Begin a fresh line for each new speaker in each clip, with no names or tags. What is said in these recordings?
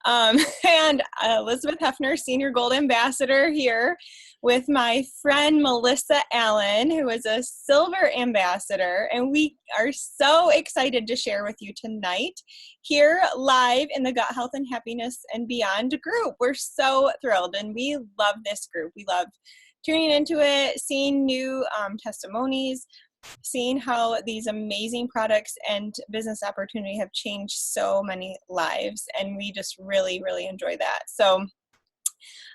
And Eilers-Heffner, Senior Gold Ambassador here with my friend Melissa Allen, who is a Silver Ambassador. And we are so excited to share with you tonight here live in the Gut Health and Happiness and Beyond group. We're so thrilled, and we love this group. We love tuning into it, seeing new testimonies, seeing how these amazing products and business opportunity have changed so many lives, and we just really, really enjoy that. So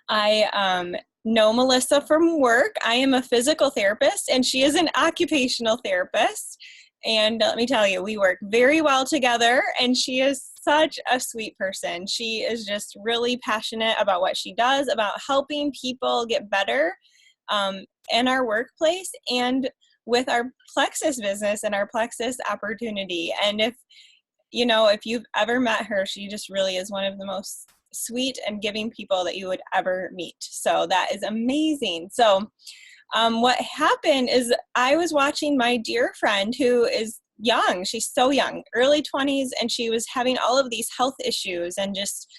I know Melissa from work. I am a physical therapist, and she is an occupational therapist. And let me tell you, we work very well together, and she is such a sweet person. She is just really passionate about what she does, about helping people get better in our workplace and with our Plexus business and our Plexus opportunity. And if you've ever met her, she just really is one of the most sweet and giving people that you would ever meet. So that is amazing. So what happened is I was watching my dear friend who is young. She's so young, early 20s, and she was having all of these health issues and just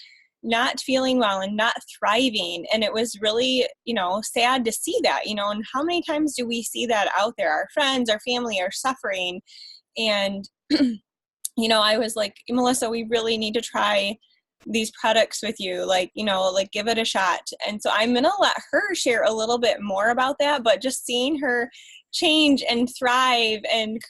not feeling well and not thriving. And it was really, sad to see that, and how many times do we see that out there? Our friends, our family are suffering. And, I was like, Melissa, we really need to try these products with you, give it a shot. And so I'm going to let her share a little bit more about that, but just seeing her change and thrive and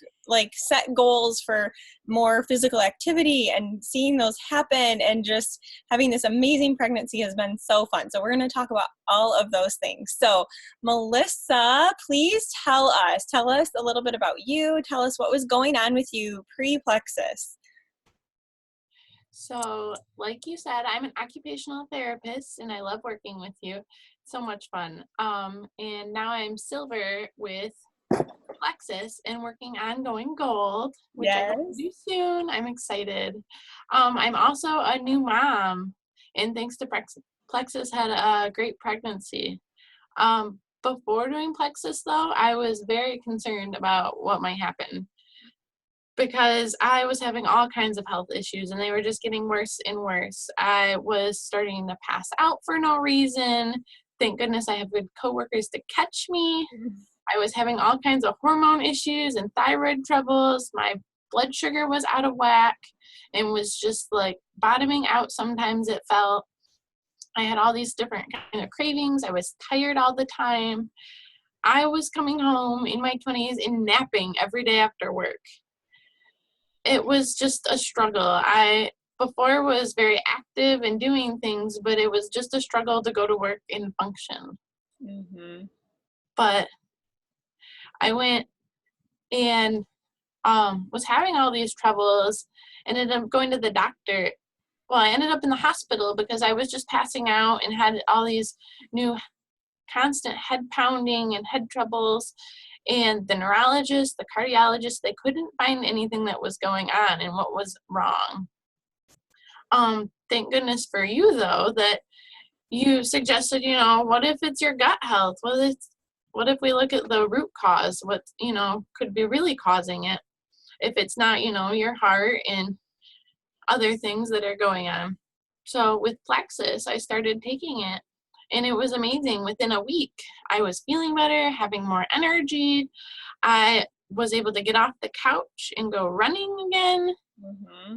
set goals for more physical activity and seeing those happen and just having this amazing pregnancy has been so fun. So we're going to talk about all of those things. So Melissa, please tell us a little bit about you. Tell us what was going on with you pre-Plexus.
So like you said, I'm an occupational therapist and I love working with you. So much fun. And now I'm Silver with Plexus and working on going gold, which I hope to do soon. I'm excited. I'm also a new mom, and thanks to Plexus had a great pregnancy. Before doing Plexus though, I was very concerned about what might happen because I was having all kinds of health issues and they were just getting worse and worse. I was starting to pass out for no reason. Thank goodness I have good coworkers to catch me. I was having all kinds of hormone issues and thyroid troubles. My blood sugar was out of whack and was just bottoming out. Sometimes it felt. I had all these different kind of cravings. I was tired all the time. I was coming home in my 20s and napping every day after work. It was just a struggle. I before was very active and doing things, but it was just a struggle to go to work and function. Mm-hmm. But I went and was having all these troubles, ended up going to the doctor. Well, I ended up in the hospital because I was just passing out and had all these new constant head pounding and head troubles. And the neurologist, the cardiologist, they couldn't find anything that was going on and what was wrong. Thank goodness for you, though, that you suggested, what if it's your gut health? What if we look at the root cause? What, could be really causing it? If it's not, your heart and other things that are going on. So with Plexus, I started taking it, and it was amazing. Within a week, I was feeling better, having more energy. I was able to get off the couch and go running again. Mm-hmm.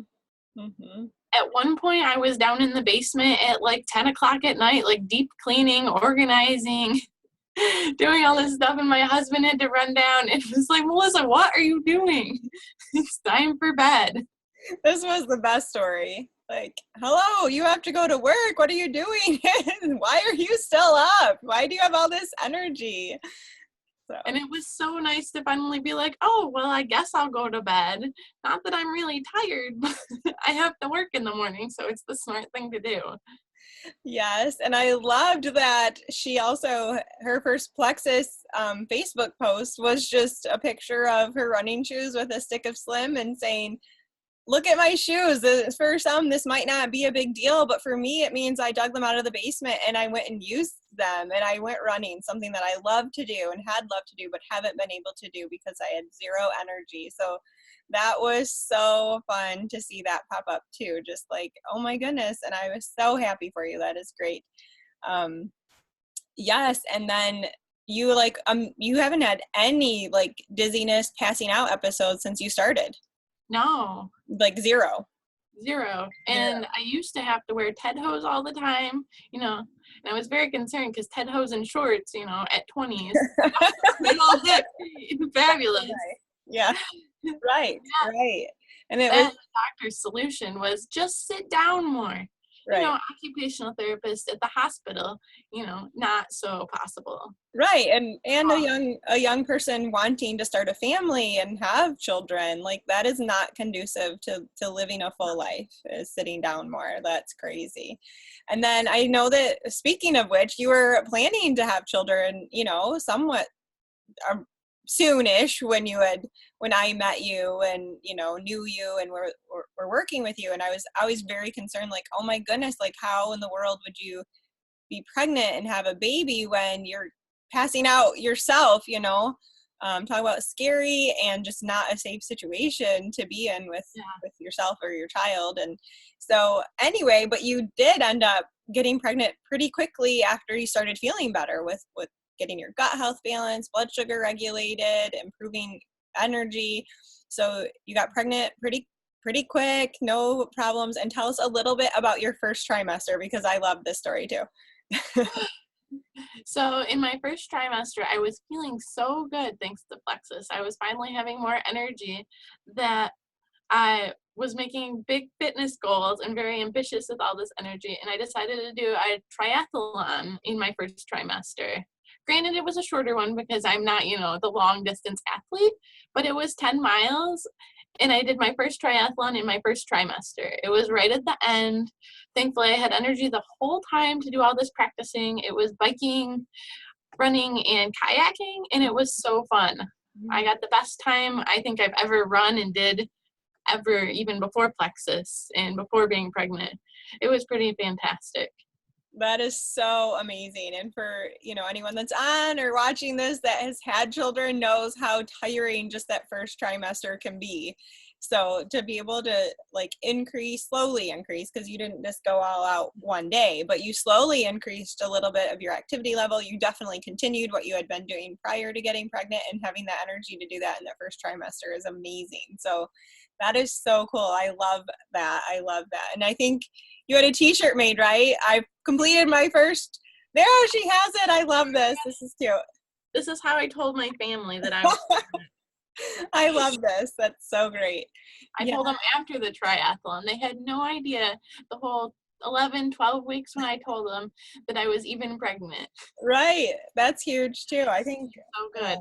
Mm-hmm. At one point, I was down in the basement at 10 o'clock at night, deep cleaning, organizing, doing all this stuff, and my husband had to run down. It was like, Melissa, what are you doing? It's time for bed.
This was the best story. Hello, you have to go to work. What are you doing? Why are you still up? Why do you have all this energy?
And it was so nice to finally be like, oh, well, I guess I'll go to bed. Not that I'm really tired, but I have to work in the morning, so it's the smart thing to do.
Yes, and I loved that she also, her first Plexus Facebook post was just a picture of her running shoes with a stick of Slim and saying, look at my shoes. For some, this might not be a big deal, but for me, it means I dug them out of the basement and I went and used them and I went running, something that I love to do and had loved to do, but haven't been able to do because I had zero energy. So That was so fun to see that pop up too. Just like, oh my goodness. And I was so happy for you. That is great. Yes. And then you haven't had any like dizziness passing out episodes since you started.
No.
Like zero.
And I used to have to wear Ted hose all the time, and I was very concerned because Ted hose and shorts, at 20s, middle hip, fabulous.
Yeah. Right. Right. And it
then
was
the doctor's solution was just sit down more.
right.
Occupational therapist at the hospital, not so possible.
Right. And a young person wanting to start a family and have children, like that is not conducive to living a full life, is sitting down more. That's crazy. And then I know that, speaking of which, you were planning to have children, somewhat soonish when I met you and knew you and were working with you, and I was very concerned, like, oh my goodness, like how in the world would you be pregnant and have a baby when you're passing out yourself, talk about scary and just not a safe situation to be in with yourself or your child. And so anyway, but you did end up getting pregnant pretty quickly after you started feeling better with getting your gut health balanced, blood sugar regulated, improving energy. So you got pregnant pretty quick, no problems. And tell us a little bit about your first trimester, because I love this story too.
So in my first trimester, I was feeling so good thanks to Plexus. I was finally having more energy, that I was making big fitness goals and very ambitious with all this energy. And I decided to do a triathlon in my first trimester. Granted, it was a shorter one because I'm not, the long distance athlete, but it was 10 miles. And I did my first triathlon in my first trimester. It was right at the end. Thankfully, I had energy the whole time to do all this practicing. It was biking, running, and kayaking, and it was so fun. I got the best time I think I've ever run and did ever, even before Plexus and before being pregnant. It was pretty fantastic.
That is so amazing. And for, anyone that's on or watching this that has had children knows how tiring just that first trimester can be. So to be able to slowly increase, because you didn't just go all out one day, but you slowly increased a little bit of your activity level. You definitely continued what you had been doing prior to getting pregnant, and having that energy to do that in the first trimester is amazing. So that is so cool. I love that. And I think you had a t-shirt made, right? I completed my first. There, she has it. I love this. This is cute.
This is how I told my family that I was pregnant.
I love this. That's so great.
I told them after the triathlon. They had no idea the whole 11, 12 weeks when I told them that I was even pregnant.
Right. That's huge too. I think
so good.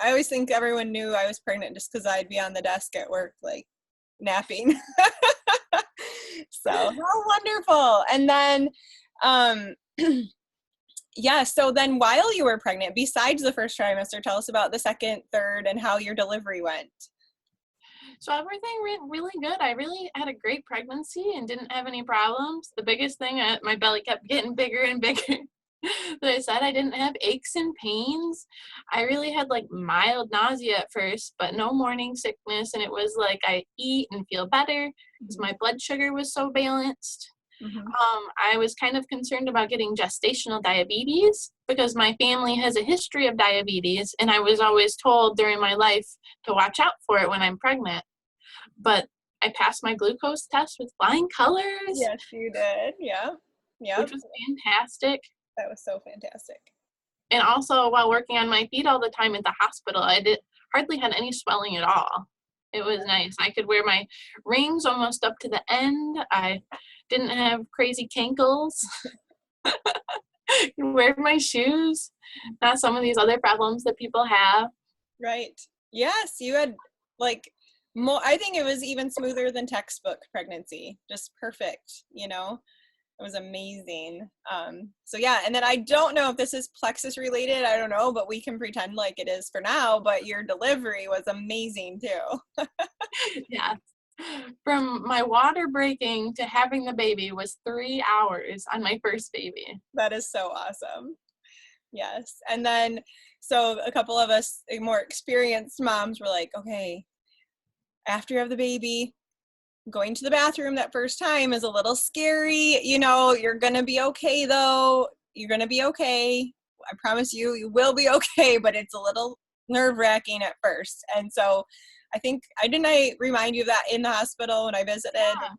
I always think everyone knew I was pregnant just because I'd be on the desk at work, like napping. So how wonderful. And then, so then while you were pregnant, besides the first trimester, tell us about the second, third, and how your delivery went.
So everything went really good. I really had a great pregnancy and didn't have any problems. The biggest thing, my belly kept getting bigger and bigger. That I said, I didn't have aches and pains. I really had mild nausea at first, but no morning sickness. And it was like I eat and feel better because my blood sugar was so balanced. I was kind of concerned about getting gestational diabetes because my family has a history of diabetes, and I was always told during my life to watch out for it when I'm pregnant. But I passed my glucose test with flying colors.
Yes, you did. Yeah.
Which was fantastic.
That was so fantastic.
And also, while working on my feet all the time at the hospital, I hardly had any swelling at all. It was nice. I could wear my rings almost up to the end. I didn't have crazy cankles. Wear my shoes. Not some of these other problems that people have.
Right. Yes, you had more. I think it was even smoother than textbook pregnancy. Just perfect, It was amazing. So yeah, and then I don't know if this is Plexus related, I don't know, but we can pretend like it is for now, but your delivery was amazing too.
Yeah. From my water breaking to having the baby was 3 hours on my first baby.
That is so awesome. Yes. And then, so a couple of us more experienced moms were like, okay, after you have the baby, going to the bathroom that first time is a little scary. You know, you're going to be okay though. You're going to be okay. I promise you, you will be okay, but it's a little nerve-wracking at first. And so I think, I remind you of that in the hospital when I visited?
Yeah.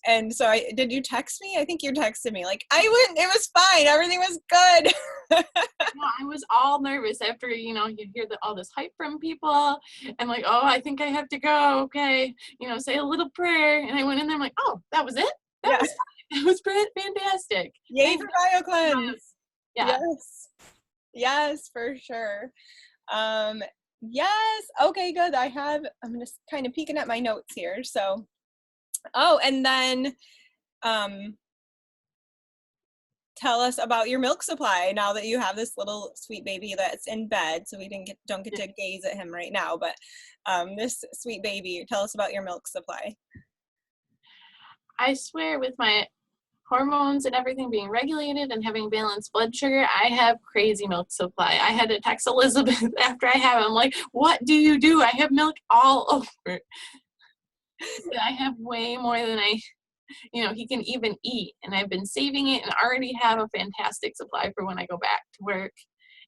And so did you text me? I think you texted me. Like, I went, it was fine. Everything was good.
No, I was all nervous after, you hear all this hype from people. And like, oh, I think I have to go. Okay. Say a little prayer. And I went in there, I'm like, oh, that was it? That
Yeah.
was fine. That was fantastic.
Yay for BioCleanse.
Yeah.
Yes. Yes, for sure. Yes. Okay, good. I'm just kind of peeking at my notes here. So, and then, tell us about your milk supply now that you have this little sweet baby that's in bed. So we don't get to gaze at him right now, but this sweet baby, tell us about your milk supply.
I swear, with my hormones and everything being regulated and having balanced blood sugar, I have crazy milk supply. I had to text Elizabeth after I have him. I'm like, what do you do? I have milk all over. I have way more than he can even eat, and I've been saving it and already have a fantastic supply for when I go back to work,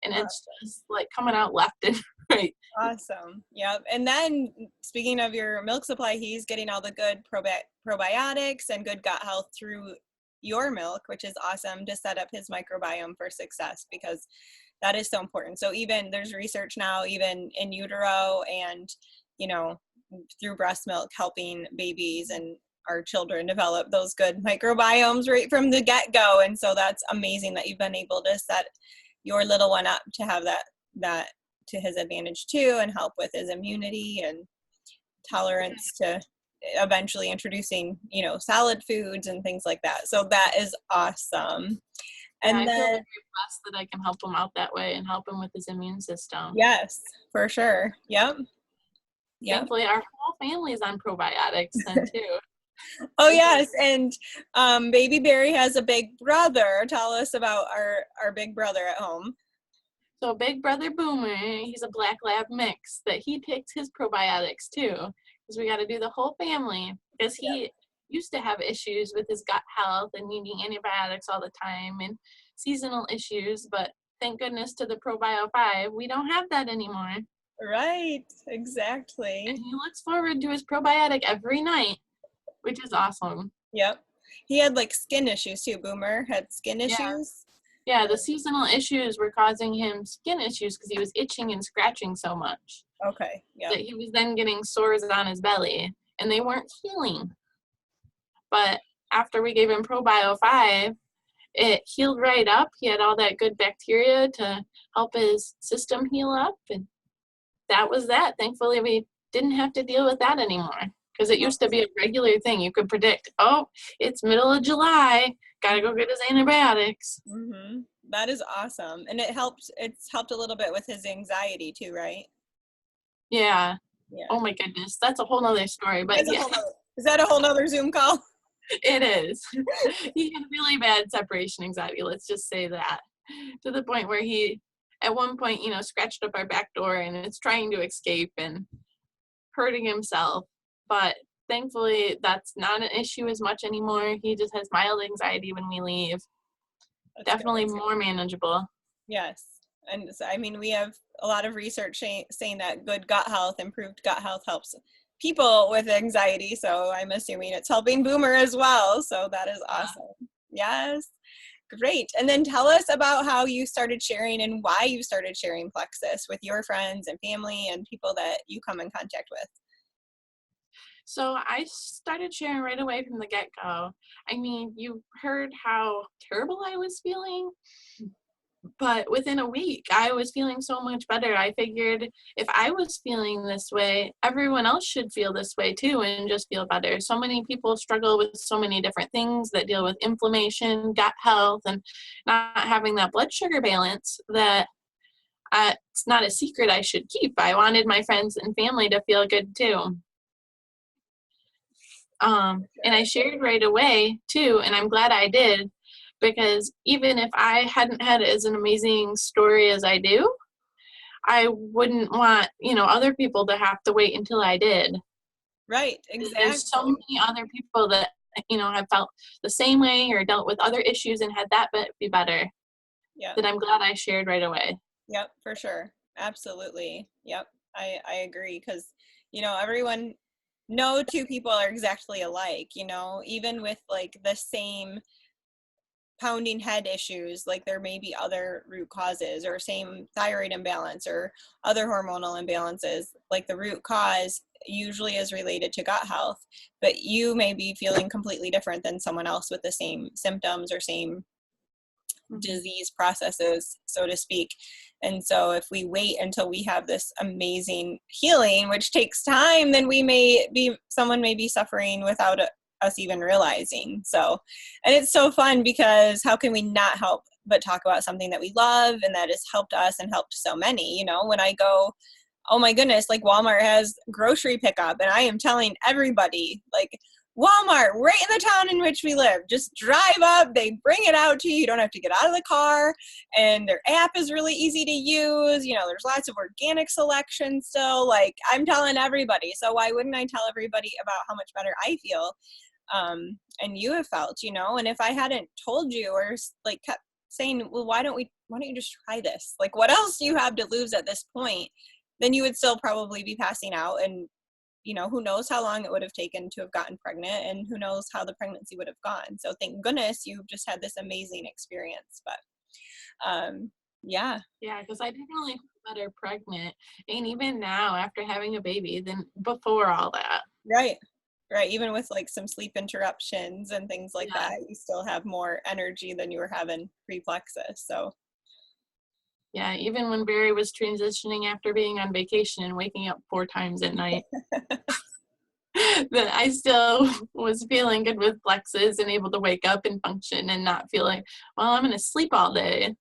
and it's just like coming out left and right.
Awesome. Yep. And then speaking of your milk supply, he's getting all the good probiotics and good gut health through your milk, which is awesome to set up his microbiome for success, because that is so important. So even there's research now, even in utero and, through breast milk, helping babies and our children develop those good microbiomes right from the get-go. And so that's amazing that you've been able to set your little one up to have that to his advantage too, and help with his immunity and tolerance to eventually introducing, solid foods and things like that. So that is awesome. And
I
then,
feel very blessed that I can help him out that way and help him with his immune system.
yes, for sure. Yep.
Thankfully, our whole family is on probiotics then too.
Oh yes, and baby Barry has a big brother. Tell us about our big brother at home.
So big brother Boomer, he's a black lab mix that he takes his probiotics too, because we got to do the whole family, because he used to have issues with his gut health and needing antibiotics all the time and seasonal issues, but thank goodness to the Probio 5, we don't have that anymore.
Right, exactly.
And he looks forward to his probiotic every night, which is awesome.
Yep. He had like skin issues too. Boomer had skin issues.
Yeah, the seasonal issues were causing him skin issues because he was itching and scratching so much.
Okay, yeah.
That he was then getting sores on his belly, and they weren't healing. But after we gave him Probio 5, it healed right up. He had all that good bacteria to help his system heal up, and that was that. Thankfully, we didn't have to deal with that anymore, because it used to be a regular thing. You could predict, oh, it's middle of July, gotta go get his antibiotics.
Mm-hmm. That is awesome. And it's helped a little bit with his anxiety too, right?
Yeah.
Yeah.
Oh my goodness, that's a whole nother story. But
is that a whole nother Zoom call?
It is. He had really bad separation anxiety, let's just say that, to the point where he, at one point, scratched up our back door and is trying to escape and hurting himself. But thankfully, that's not an issue as much anymore. He just has mild anxiety when we leave. That's definitely more manageable.
Yes. And so, we have a lot of research saying that good gut health, improved gut health, helps people with anxiety. So I'm assuming it's helping Boomer as well. So that is awesome. Yes. Great. And then tell us about how you started sharing and why you started sharing Plexus with your friends and family and people that you come in contact with.
So I started sharing right away from the get-go. You heard how terrible I was feeling, but within a week, I was feeling so much better. I figured if I was feeling this way, everyone else should feel this way too and just feel better. So many people struggle with so many different things that deal with inflammation, gut health, and not having that blood sugar balance that it's not a secret I should keep. I wanted my friends and family to feel good too. And I shared right away too, and I'm glad I did, because even if I hadn't had as an amazing story as I do, I wouldn't want, other people to have to wait until I did.
Right, exactly.
There's so many other people that, have felt the same way or dealt with other issues and had that be better,
Yeah.
that I'm glad I shared right away.
Yep, for sure. Absolutely. Yep. I agree because, everyone, no two people are exactly alike, even with like the same pounding head issues, like there may be other root causes or same thyroid imbalance or other hormonal imbalances. Like the root cause usually is related to gut health, but you may be feeling completely different than someone else with the same symptoms or same disease processes, so to speak. And so if we wait until we have this amazing healing, which takes time, then someone may be suffering without us even realizing. So, and it's so fun because how can we not help but talk about something that we love and that has helped us and helped so many? When I go, oh my goodness, like Walmart has grocery pickup, and I am telling everybody, like, Walmart, right in the town in which we live. Just drive up, they bring it out to you. You don't have to get out of the car, and their app is really easy to use. There's lots of organic selection still. Like, I'm telling everybody. So why wouldn't I tell everybody about how much better I feel? And you have felt, and if I hadn't told you or like kept saying, well, why don't you just try this? Like, what else do you have to lose at this point? Then you would still probably be passing out, and who knows how long it would have taken to have gotten pregnant, and who knows how the pregnancy would have gone. So thank goodness you've just had this amazing experience. But yeah.
Yeah, because I definitely feel better pregnant, and even now after having a baby than before all that.
Right. Even with like some sleep interruptions and things like
Yeah.
that, you still have more energy than you were having pre-Plexus. So
Yeah, even when Barry was transitioning after being on vacation and waking up 4 times at night, that I still was feeling good with Plexus and able to wake up and function and not feel like, well, I'm going to sleep all day.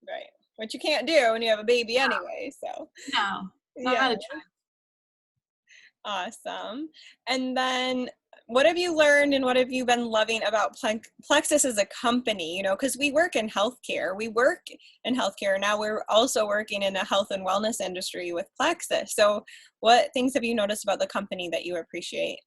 Right. Which you can't do when you have a baby anyway. So
No, not
yeah.
a chance.
Awesome. And then what have you learned and what have you been loving about Plexus as a company? Because we work in healthcare. Now we're also working in the health and wellness industry with Plexus. So what things have you noticed about the company that you appreciate?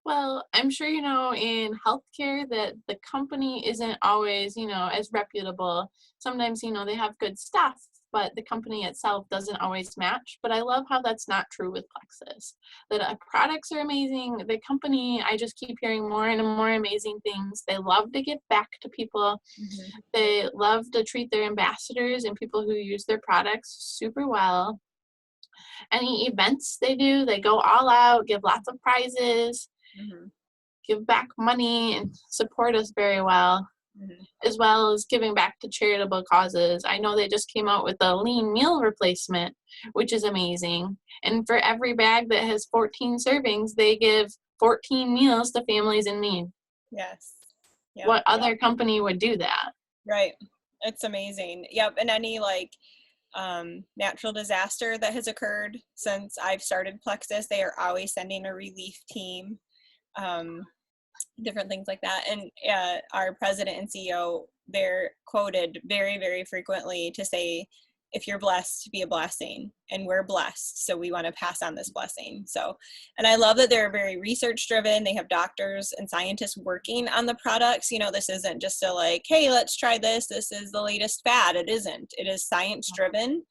Well, I'm sure in healthcare that the company isn't always, as reputable. Sometimes, they have good stuff, but the company itself doesn't always match. But I love how that's not true with Plexus. That products are amazing. The company, I just keep hearing more and more amazing things. They love to give back to people.
Mm-hmm.
They love to treat their ambassadors and people who use their products super well. Any events they do, they go all out, give lots of prizes.
Mm-hmm.
Give back money and support us very well, as well as giving back to charitable causes. I know they just came out with a lean meal replacement, which is amazing. And for every bag that has 14 servings, they give 14 meals to families in need.
Yes. Yep.
What other company would do that?
Right. It's amazing. Yep. And any natural disaster that has occurred since I've started Plexus, they are always sending a relief team. Different things like that. And our president and CEO, they're quoted very, very frequently to say, if you're blessed, be a blessing. And we're blessed, so we want to pass on this blessing. So, and I love that they're very research driven. They have doctors and scientists working on the products. This isn't just a like, hey, let's try this. This is the latest fad. It isn't. It is science driven.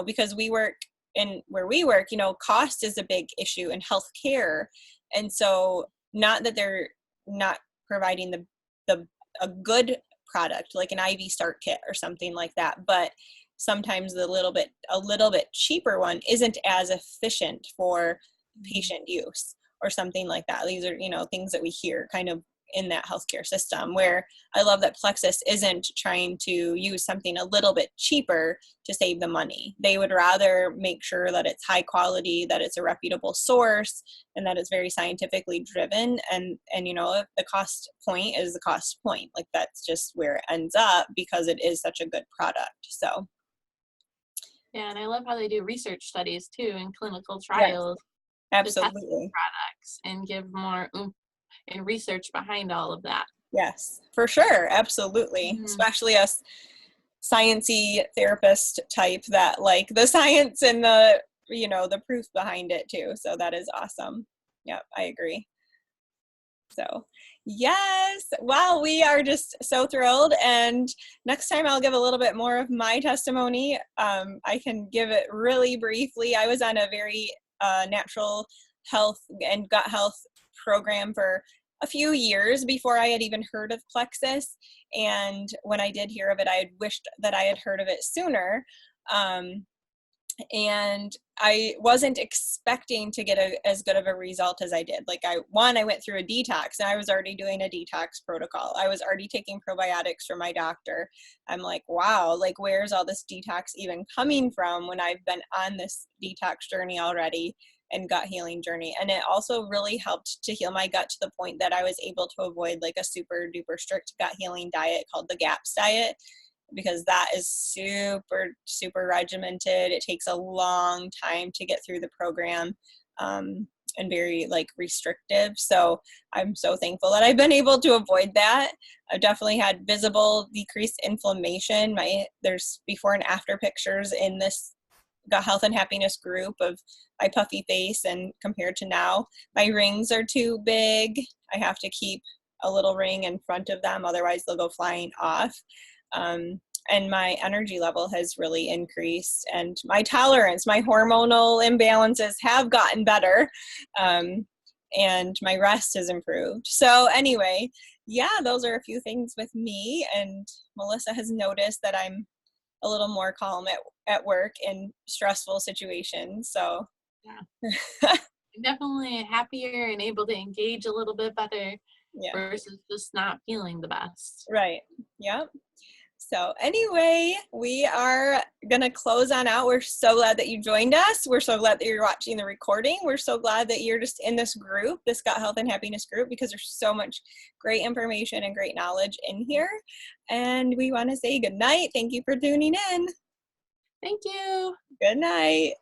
Because we work where we work, cost is a big issue in healthcare. And so not that they're not providing a good product like an IV start kit or something like that, but sometimes a little bit cheaper one isn't as efficient for patient use or something like that. These are, things that we hear kind of in that healthcare system, where I love that Plexus isn't trying to use something a little bit cheaper to save the money. They would rather make sure that it's high quality, that it's a reputable source, and that it's very scientifically driven. And the cost point is the cost point. Like, that's just where it ends up because it is such a good product. So
yeah, and I love how they do research studies too and clinical trials.
Yes, absolutely.
To test products and give more oomph and research behind all of that.
Yes, for sure. Absolutely. Mm-hmm. Especially us sciencey therapist type that like the science and the you know, the proof behind it too. So that is awesome. Yep, I agree. So yes, wow, we are just so thrilled. And next time I'll give a little bit more of my testimony. I can give it really briefly. I was on a very natural health and gut health program for a few years before I had even heard of Plexus. And when I did hear of it, I had wished that I had heard of it sooner. And I wasn't expecting to get as good of a result as I did. Like I went through a detox, and I was already doing a detox protocol. I was already taking probiotics from my doctor. I'm like, wow, like where's all this detox even coming from when I've been on this detox journey already and gut healing journey? And it also really helped to heal my gut to the point that I was able to avoid like a super duper strict gut healing diet called the GAPS diet, because that is super regimented. It takes a long time to get through the program, and very like restrictive. So I'm so thankful that I've been able to avoid that. I've definitely had visible decreased inflammation. There's before and after pictures in this gut health and happiness group of my puffy face, and compared to now, my rings are too big. I have to keep a little ring in front of them, otherwise they'll go flying off. And my energy level has really increased, and my tolerance, my hormonal imbalances have gotten better, and my rest has improved. So anyway, yeah, those are a few things with me, and Melissa has noticed that I'm a little more calm at work in stressful situations. So
Yeah. I'm definitely happier and able to engage a little bit better,
yeah,
versus just not feeling the best.
right. Yep. So anyway, we are going to close on out. We're so glad that you joined us. We're so glad that you're watching the recording. We're so glad that you're just in this group, this Gut Health and Happiness group, because there's so much great information and great knowledge in here. And we want to say good night. Thank you for tuning in.
Thank you.
Good night.